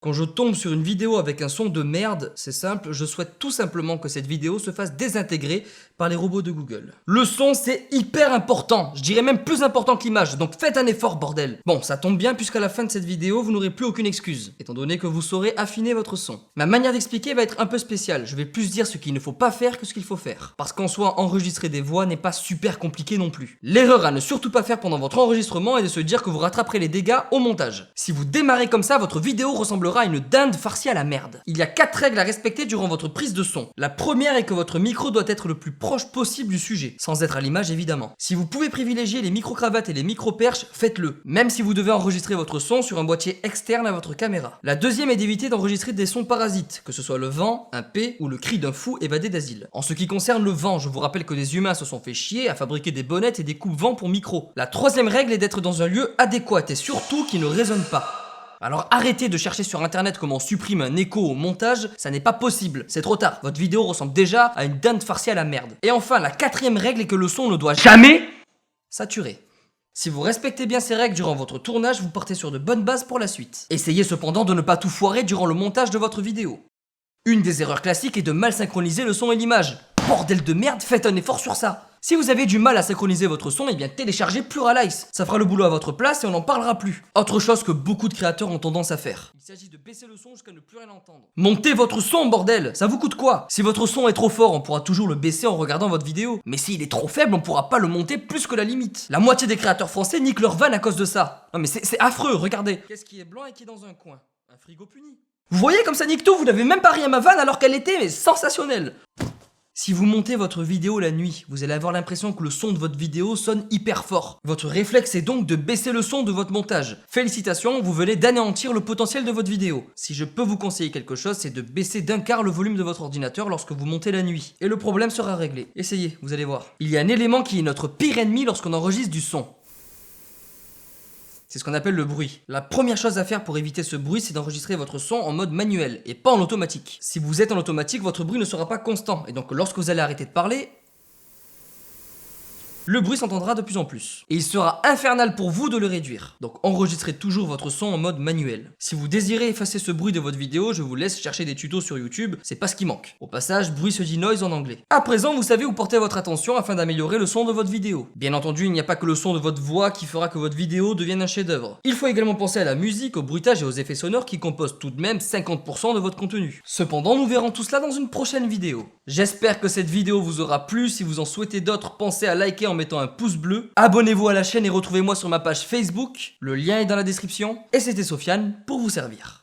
Quand je tombe sur une vidéo avec un son de merde, c'est simple, je souhaite tout simplement que cette vidéo se fasse désintégrer par les robots de Google. Le son, c'est hyper important, je dirais même plus important que l'image, donc faites un effort, bordel. Bon, ça tombe bien puisqu'à la fin de cette vidéo, vous n'aurez plus aucune excuse, étant donné que vous saurez affiner votre son. Ma manière d'expliquer va être un peu spéciale, je vais plus dire ce qu'il ne faut pas faire que ce qu'il faut faire. Parce qu'en soi, enregistrer des voix n'est pas super compliqué non plus. L'erreur à ne surtout pas faire pendant votre enregistrement est de se dire que vous rattraperez les dégâts au montage. Si vous démarrez comme ça, votre vidéo ressemblera à une dinde farcie à la merde. Il y a 4 règles à respecter durant votre prise de son. La première est que votre micro doit être le plus proche possible du sujet, sans être à l'image évidemment. Si vous pouvez privilégier les micro-cravates et les micro-perches, faites-le, même si vous devez enregistrer votre son sur un boîtier externe à votre caméra. La deuxième est d'éviter d'enregistrer des sons parasites, que ce soit le vent, un P ou le cri d'un fou évadé d'asile. En ce qui concerne le vent, je vous rappelle que des humains se sont fait chier à fabriquer des bonnettes et des coupes-vent pour micro. La troisième règle est d'être dans un lieu adéquat et surtout qui ne résonne pas. Alors arrêtez de chercher sur internet comment on supprime un écho au montage, ça n'est pas possible, c'est trop tard, votre vidéo ressemble déjà à une dinde farcie à la merde. Et enfin, la quatrième règle est que le son ne doit jamais saturer. Si vous respectez bien ces règles durant votre tournage, vous partez sur de bonnes bases pour la suite. Essayez cependant de ne pas tout foirer durant le montage de votre vidéo. Une des erreurs classiques est de mal synchroniser le son et l'image. Bordel de merde, faites un effort sur ça. Si vous avez du mal à synchroniser votre son, eh bien téléchargez Pluralize. Ça fera le boulot à votre place et on n'en parlera plus. Autre chose que beaucoup de créateurs ont tendance à faire. Il s'agit de baisser le son jusqu'à ne plus rien entendre. Montez votre son, bordel. Ça vous coûte quoi? Si votre son est trop fort, on pourra toujours le baisser en regardant votre vidéo. Mais s'il est trop faible, on pourra pas le monter plus que la limite. La moitié des créateurs français niquent leur van à cause de ça. Non mais c'est affreux, regardez. Qu'est-ce qui est blanc et qui est dans un coin? Un frigo puni. Vous voyez comme ça nique tout, vous n'avez même pas ri à ma vanne alors qu'elle était sensationnelle. Si vous montez votre vidéo la nuit, vous allez avoir l'impression que le son de votre vidéo sonne hyper fort. Votre réflexe est donc de baisser le son de votre montage. Félicitations, vous venez d'anéantir le potentiel de votre vidéo. Si je peux vous conseiller quelque chose, c'est de baisser d'un quart le volume de votre ordinateur lorsque vous montez la nuit. Et le problème sera réglé. Essayez, vous allez voir. Il y a un élément qui est notre pire ennemi lorsqu'on enregistre du son. C'est ce qu'on appelle le bruit. La première chose à faire pour éviter ce bruit, c'est d'enregistrer votre son en mode manuel et pas en automatique. Si vous êtes en automatique, votre bruit ne sera pas constant et donc lorsque vous allez arrêter de parler, le bruit s'entendra de plus en plus. Et il sera infernal pour vous de le réduire. Donc enregistrez toujours votre son en mode manuel. Si vous désirez effacer ce bruit de votre vidéo, je vous laisse chercher des tutos sur YouTube, c'est pas ce qui manque. Au passage, bruit se dit noise en anglais. À présent, vous savez où porter votre attention afin d'améliorer le son de votre vidéo. Bien entendu, il n'y a pas que le son de votre voix qui fera que votre vidéo devienne un chef-d'œuvre. Il faut également penser à la musique, au bruitage et aux effets sonores qui composent tout de même 50% de votre contenu. Cependant, nous verrons tout cela dans une prochaine vidéo. J'espère que cette vidéo vous aura plu. Si vous en souhaitez d'autres, pensez à liker en mettant un pouce bleu. Abonnez-vous à la chaîne et retrouvez-moi sur ma page Facebook. Le lien est dans la description. Et c'était Sofiane pour vous servir.